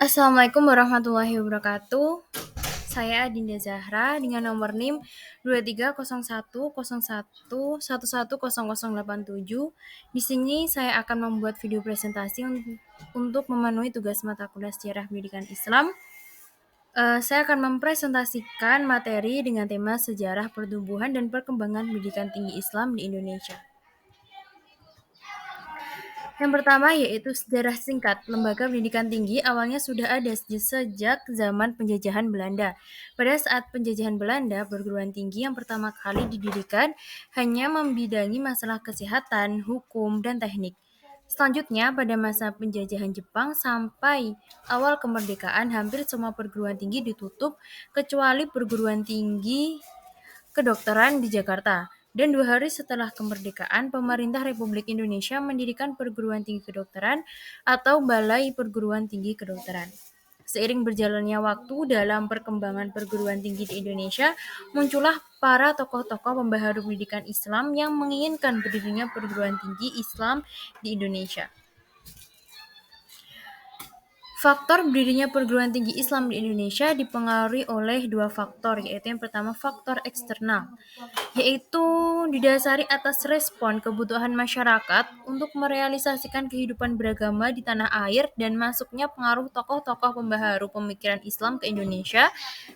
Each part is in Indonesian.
Assalamualaikum warahmatullahi wabarakatuh. Saya Adinda Zahra dengan nomor NIM 230101110087. Di sini saya akan membuat video presentasi untuk memenuhi tugas mata kuliah Sejarah Pendidikan Islam. Saya akan mempresentasikan materi dengan tema Sejarah Pertumbuhan dan Perkembangan Pendidikan Tinggi Islam di Indonesia. Yang pertama yaitu sejarah singkat. Lembaga pendidikan tinggi awalnya sudah ada sejak zaman penjajahan Belanda. Pada saat penjajahan Belanda, perguruan tinggi yang pertama kali didirikan hanya membidangi masalah kesehatan, hukum, dan teknik. Selanjutnya, pada masa penjajahan Jepang sampai awal kemerdekaan, hampir semua perguruan tinggi ditutup, kecuali perguruan tinggi kedokteran di Jakarta. Dan 2 hari setelah kemerdekaan, pemerintah Republik Indonesia mendirikan perguruan tinggi kedokteran atau Balai Perguruan Tinggi Kedokteran. Seiring berjalannya waktu dalam perkembangan perguruan tinggi di Indonesia, muncullah para tokoh-tokoh pembaharu pendidikan Islam yang menginginkan berdirinya perguruan tinggi Islam di Indonesia. Faktor berdirinya perguruan tinggi Islam di Indonesia dipengaruhi oleh 2 faktor, yaitu yang pertama faktor eksternal, yaitu didasari atas respon kebutuhan masyarakat untuk merealisasikan kehidupan beragama di tanah air dan masuknya pengaruh tokoh-tokoh pembaharu pemikiran Islam ke Indonesia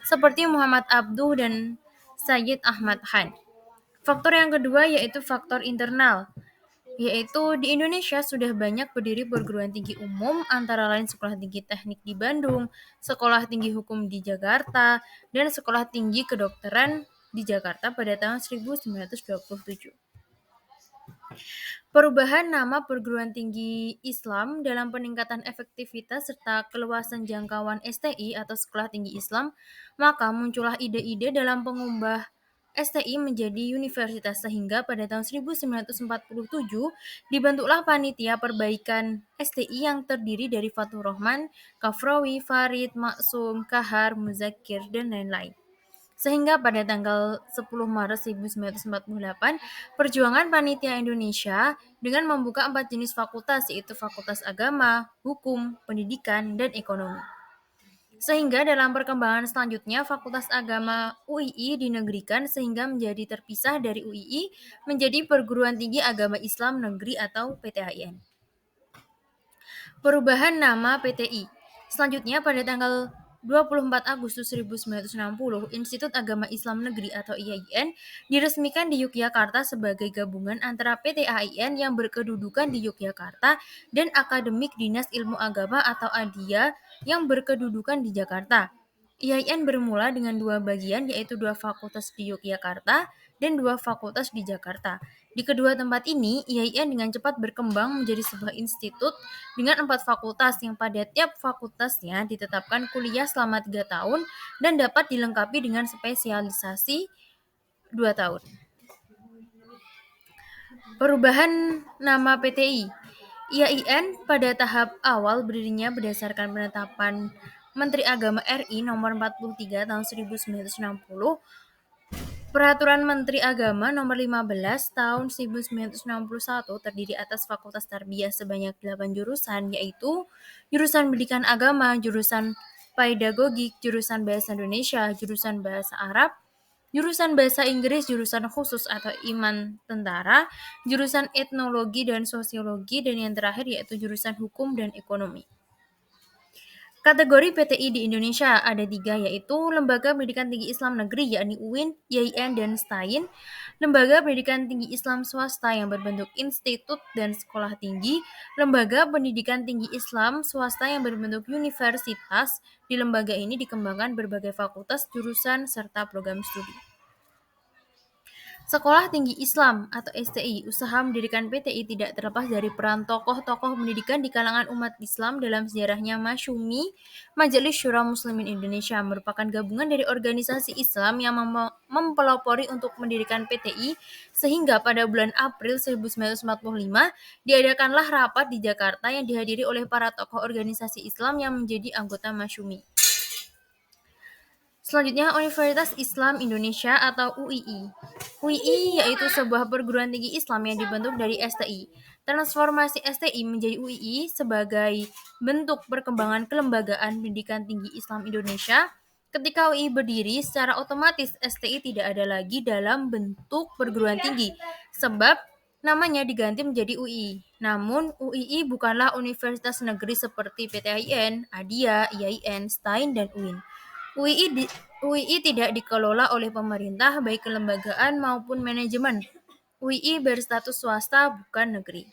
seperti Muhammad Abduh dan Sayyid Ahmad Khan. Faktor yang kedua yaitu faktor internal, yaitu di Indonesia sudah banyak berdiri perguruan tinggi umum, antara lain Sekolah Tinggi Teknik di Bandung, Sekolah Tinggi Hukum di Jakarta, dan Sekolah Tinggi Kedokteran di Jakarta pada tahun 1927. Perubahan nama perguruan tinggi Islam dalam peningkatan efektivitas serta keluasan jangkauan STI atau Sekolah Tinggi Islam, maka muncullah ide-ide dalam pengubah STI menjadi universitas sehingga pada tahun 1947 dibentuklah panitia perbaikan STI yang terdiri dari Fatur Rahman, Kafrawi, Farid, Maksum, Kahar, Muzakir, dan lain-lain. Sehingga pada tanggal 10 Maret 1948, perjuangan Panitia Indonesia dengan membuka 4 jenis fakultas, yaitu Fakultas Agama, Hukum, Pendidikan, dan Ekonomi. Sehingga dalam perkembangan selanjutnya, Fakultas Agama UII dinegrikan sehingga menjadi terpisah dari UII menjadi Perguruan Tinggi Agama Islam Negeri atau PTAIN. Perubahan nama PTI. Selanjutnya pada tanggal 24 Agustus 1960, Institut Agama Islam Negeri atau IAIN diresmikan di Yogyakarta sebagai gabungan antara PTAIN yang berkedudukan di Yogyakarta dan Akademik Dinas Ilmu Agama atau ADIA yang berkedudukan di Jakarta. IAIN bermula dengan 2 bagian, yaitu 2 fakultas di Yogyakarta dan 2 fakultas di Jakarta. Di kedua tempat ini, IAIN dengan cepat berkembang menjadi sebuah institut dengan 4 fakultas yang pada tiap fakultasnya ditetapkan kuliah selama 3 tahun dan dapat dilengkapi dengan spesialisasi 2 tahun. Perubahan nama PTI. IAIN pada tahap awal berdirinya berdasarkan penetapan Menteri Agama RI nomor 43 tahun 1960, Peraturan Menteri Agama Nomor 15 Tahun 1961 terdiri atas Fakultas Tarbiyah sebanyak 8 jurusan, yaitu jurusan Pendidikan Agama, jurusan Pedagogik, jurusan Bahasa Indonesia, jurusan Bahasa Arab, jurusan Bahasa Inggris, jurusan khusus atau iman tentara, jurusan Etnologi dan Sosiologi, dan yang terakhir yaitu jurusan Hukum dan Ekonomi. Kategori PTI di Indonesia ada 3, yaitu Lembaga Pendidikan Tinggi Islam Negeri yakni UIN, IAIN, dan STAIN, Lembaga Pendidikan Tinggi Islam Swasta yang berbentuk institut dan sekolah tinggi, Lembaga Pendidikan Tinggi Islam Swasta yang berbentuk universitas. Di lembaga ini dikembangkan berbagai fakultas, jurusan, serta program studi. Sekolah Tinggi Islam atau STI, usaha mendirikan PTI tidak terlepas dari peran tokoh-tokoh pendidikan di kalangan umat Islam dalam sejarahnya. Masyumi, Majelis Syura Muslimin Indonesia, merupakan gabungan dari organisasi Islam yang mempelopori untuk mendirikan PTI, sehingga pada bulan April 1945 diadakanlah rapat di Jakarta yang dihadiri oleh para tokoh organisasi Islam yang menjadi anggota Masyumi. Selanjutnya, Universitas Islam Indonesia atau UII. UII yaitu sebuah perguruan tinggi Islam yang dibentuk dari STI. Transformasi STI menjadi UII sebagai bentuk perkembangan kelembagaan pendidikan tinggi Islam Indonesia. Ketika UII berdiri, secara otomatis STI tidak ada lagi dalam bentuk perguruan tinggi, sebab namanya diganti menjadi UI. Namun, UII bukanlah universitas negeri seperti PTIN, ADIA, IAIN, STAIN, dan UIN. UII tidak dikelola oleh pemerintah, baik kelembagaan maupun manajemen. UII berstatus swasta, bukan negeri.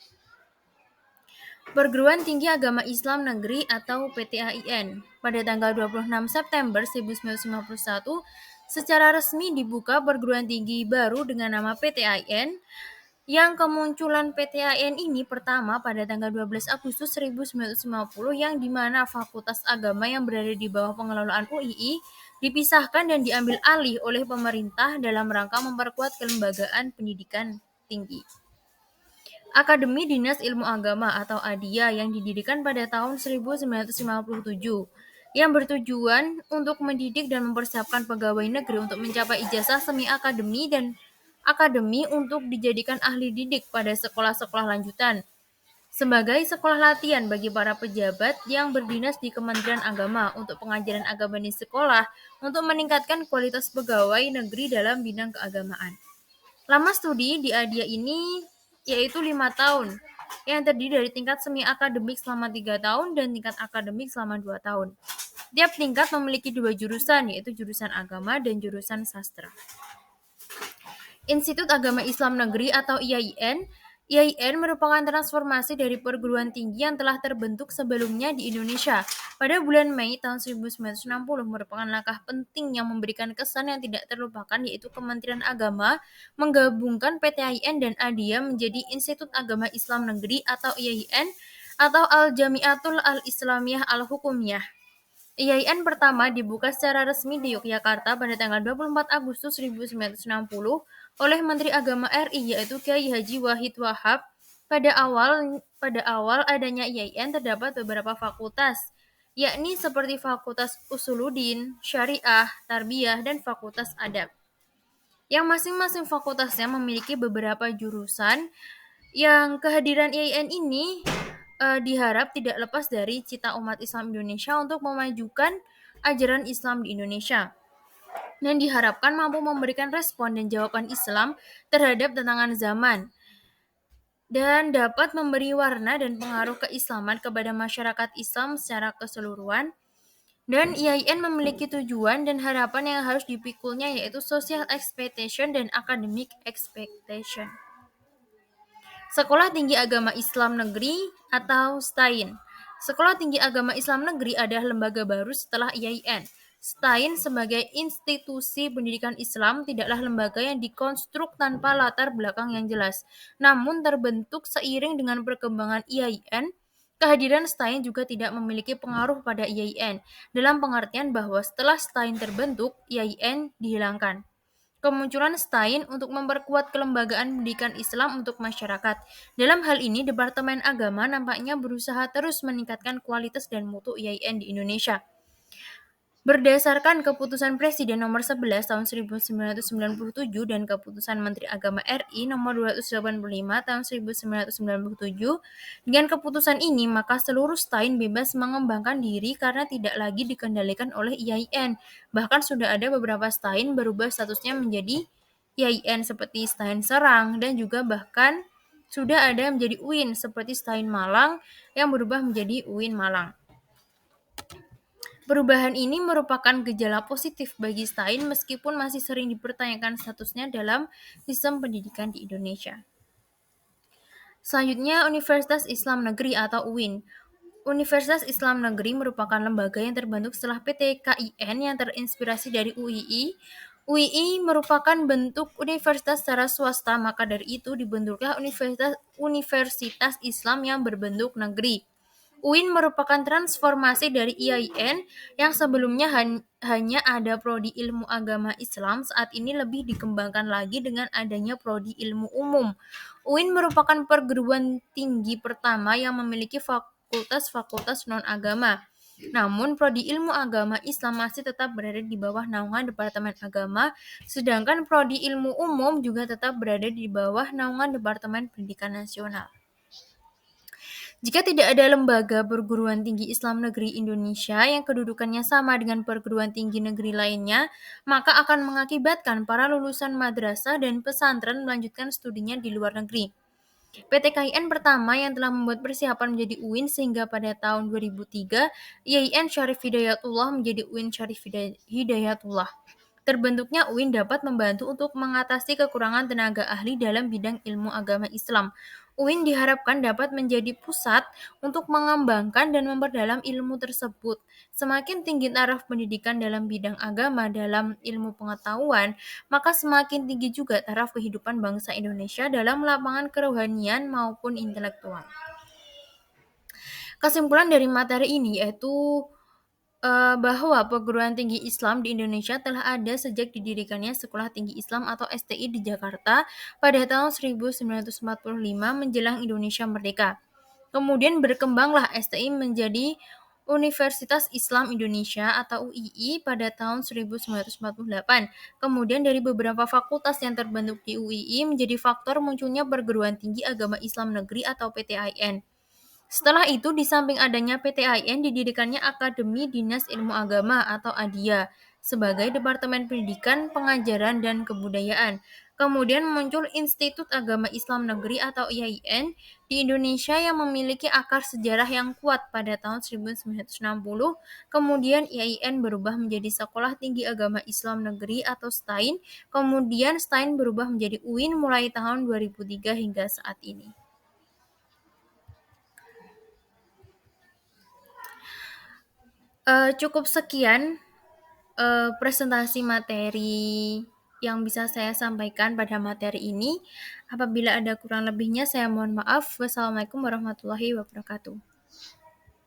Perguruan Tinggi Agama Islam Negeri atau PTAIN pada tanggal 26 September 1951 secara resmi dibuka perguruan tinggi baru dengan nama PTAIN. Yang kemunculan PTAIN ini pertama pada tanggal 12 Agustus 1950 yang dimana Fakultas Agama yang berada di bawah pengelolaan UII dipisahkan dan diambil alih oleh pemerintah dalam rangka memperkuat kelembagaan pendidikan tinggi. Akademi Dinas Ilmu Agama atau ADIA yang didirikan pada tahun 1957 yang bertujuan untuk mendidik dan mempersiapkan pegawai negeri untuk mencapai ijazah semi akademi dan akademi untuk dijadikan ahli didik pada sekolah-sekolah lanjutan sebagai sekolah latihan bagi para pejabat yang berdinas di Kementerian Agama untuk pengajaran agama di sekolah untuk meningkatkan kualitas pegawai negeri dalam bidang keagamaan. Lama studi di ADIA ini yaitu 5 tahun, yang terdiri dari tingkat semi akademik selama 3 tahun dan tingkat akademik selama 2 tahun. Tiap tingkat memiliki 2 jurusan, yaitu jurusan agama dan jurusan sastra. Institut Agama Islam Negeri atau IAIN. IAIN merupakan transformasi dari perguruan tinggi yang telah terbentuk sebelumnya di Indonesia. Pada bulan Mei tahun 1960 merupakan langkah penting yang memberikan kesan yang tidak terlupakan, yaitu Kementerian Agama menggabungkan PTAIN dan ADIA menjadi Institut Agama Islam Negeri atau IAIN atau Al-Jamiatul Al-Islamiyah Al-Hukumiyah. IAIN pertama dibuka secara resmi di Yogyakarta pada tanggal 24 Agustus 1960 oleh Menteri Agama RI yaitu Kiai Haji Wahid Wahab. Pada awal adanya IAIN terdapat beberapa fakultas, yakni seperti Fakultas Usuluddin, Syariah, Tarbiyah, dan Fakultas Adab. Yang masing-masing fakultasnya memiliki beberapa jurusan yang kehadiran IAIN ini diharap tidak lepas dari cita umat Islam Indonesia untuk memajukan ajaran Islam di Indonesia dan diharapkan mampu memberikan respon dan jawaban Islam terhadap tantangan zaman dan dapat memberi warna dan pengaruh keislaman kepada masyarakat Islam secara keseluruhan. Dan IAIN memiliki tujuan dan harapan yang harus dipikulnya yaitu social expectation dan academic expectation. Sekolah Tinggi Agama Islam Negeri atau STAIN. Sekolah Tinggi Agama Islam Negeri adalah lembaga baru setelah IAIN. STAIN sebagai institusi pendidikan Islam tidaklah lembaga yang dikonstruk tanpa latar belakang yang jelas, namun terbentuk seiring dengan perkembangan IAIN. Kehadiran STAIN juga tidak memiliki pengaruh pada IAIN, dalam pengertian bahwa setelah STAIN terbentuk, IAIN dihilangkan. Kemunculan STAIN untuk memperkuat kelembagaan pendidikan Islam untuk masyarakat. Dalam hal ini, Departemen Agama nampaknya berusaha terus meningkatkan kualitas dan mutu IAIN di Indonesia. Berdasarkan Keputusan Presiden Nomor 11 Tahun 1997 dan Keputusan Menteri Agama RI Nomor 285 Tahun 1997, dengan keputusan ini maka seluruh STAIN bebas mengembangkan diri karena tidak lagi dikendalikan oleh IAIN. Bahkan sudah ada beberapa STAIN berubah statusnya menjadi IAIN seperti STAIN Serang dan juga bahkan sudah ada menjadi UIN seperti STAIN Malang yang berubah menjadi UIN Malang. Perubahan ini merupakan gejala positif bagi STAIN meskipun masih sering dipertanyakan statusnya dalam sistem pendidikan di Indonesia. Selanjutnya, Universitas Islam Negeri atau UIN. Universitas Islam Negeri merupakan lembaga yang terbentuk setelah PTKIN yang terinspirasi dari UII. UII merupakan bentuk universitas secara swasta, maka dari itu dibentuklah Universitas Islam yang berbentuk negeri. UIN merupakan transformasi dari IAIN yang sebelumnya hanya ada prodi ilmu agama Islam, saat ini lebih dikembangkan lagi dengan adanya prodi ilmu umum. UIN merupakan perguruan tinggi pertama yang memiliki fakultas-fakultas non-agama. Namun, prodi ilmu agama Islam masih tetap berada di bawah naungan Departemen Agama, sedangkan prodi ilmu umum juga tetap berada di bawah naungan Departemen Pendidikan Nasional. Jika tidak ada lembaga perguruan tinggi Islam negeri Indonesia yang kedudukannya sama dengan perguruan tinggi negeri lainnya, maka akan mengakibatkan para lulusan madrasah dan pesantren melanjutkan studinya di luar negeri. PT KIN pertama yang telah membuat persiapan menjadi UIN sehingga pada tahun 2003, IAIN Syarif Hidayatullah menjadi UIN Syarif Hidayatullah. Terbentuknya UIN dapat membantu untuk mengatasi kekurangan tenaga ahli dalam bidang ilmu agama Islam. UIN diharapkan dapat menjadi pusat untuk mengembangkan dan memperdalam ilmu tersebut. Semakin tinggi taraf pendidikan dalam bidang agama dalam ilmu pengetahuan, maka semakin tinggi juga taraf kehidupan bangsa Indonesia dalam lapangan kerohanian maupun intelektual. Kesimpulan dari materi ini yaitu bahwa perguruan tinggi Islam di Indonesia telah ada sejak didirikannya Sekolah Tinggi Islam atau STI di Jakarta pada tahun 1945 menjelang Indonesia merdeka. Kemudian berkembanglah STI menjadi Universitas Islam Indonesia atau UII pada tahun 1948. Kemudian dari beberapa fakultas yang terbentuk di UII menjadi faktor munculnya perguruan tinggi agama Islam negeri atau PTIN. Setelah itu, di samping adanya PTIN, didirikannya Akademi Dinas Ilmu Agama atau ADIA sebagai Departemen Pendidikan, Pengajaran, dan Kebudayaan. Kemudian muncul Institut Agama Islam Negeri atau IAIN di Indonesia yang memiliki akar sejarah yang kuat pada tahun 1960. Kemudian IAIN berubah menjadi Sekolah Tinggi Agama Islam Negeri atau STAIN. Kemudian STAIN berubah menjadi UIN mulai tahun 2003 hingga saat ini. Cukup sekian presentasi materi yang bisa saya sampaikan pada materi ini. Apabila ada kurang lebihnya, saya mohon maaf. Wassalamualaikum warahmatullahi wabarakatuh.